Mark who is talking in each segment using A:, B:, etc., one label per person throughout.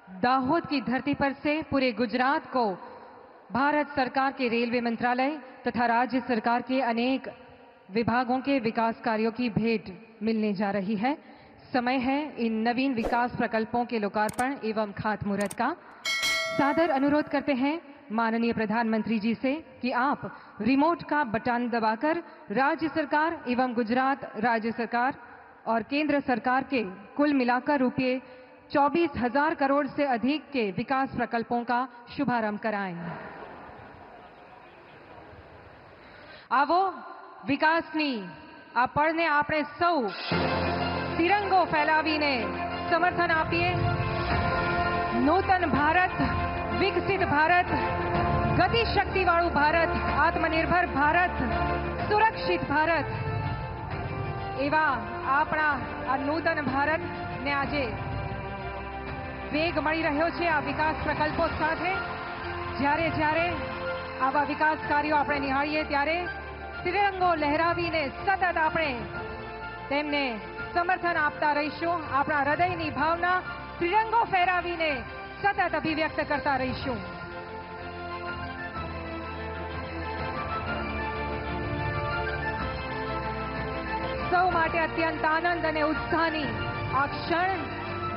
A: दाहोद की धरती पर से पूरे गुजरात को भारत सरकार के रेलवे मंत्रालय तथा राज्य सरकार के अनेक विभागों के विकास कार्यों की भेंट मिलने जा रही है। समय है इन नवीन विकास प्रकल्पों के लोकार्पण एवं खातमुहूर्त का। सादर अनुरोध करते हैं माननीय प्रधानमंत्री जी से कि आप रिमोट का बटन दबाकर राज्य सरकार एवं गुजरात राज्य सरकार और केंद्र सरकार के कुल मिलाकर रुपये 24,000 करोड़ से अधिक के विकास प्रकल्पों का शुभारंभ कराएं। आवो विकासनी आ पळने आपणे सौ तिरंगो फैलावीने समर्थन आपीए। नूतन भारत, विकसित भारत, गतिशक्तिवाळुं भारत, आत्मनिर्भर भारत, सुरक्षित भारत एवा आपणा आ नूतन भारत ने आजे वेग मळी रह्यो छे आ विकास प्रकल्पो साथे। ज्यारे ज्यारे आवा विकास कार्यों आपणे निहाळीए त्यारे तिरंगो लहरावीने सतत आपणे तेमने समर्थन आपता रहीशुं। आपणा हृदयनी भावना तिरंगो फहरावीने सतत अभिव्यक्त करता रहीशुं। सौ माटे अत्यंत आनंद अने उत्साहनी आ क्षण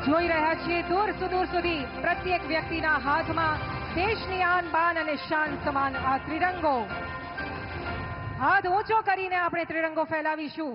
A: જોઈ રહ્યા છીએ। દૂર સુદૂર સુધી પ્રત્યેક વ્યક્તિના હાથમાં દેશની આન બાન અને શાન સમાન આ ત્રિરંગો। હાથ ઊંચો કરીને આપણે ત્રિરંગો ફેલાવીશું।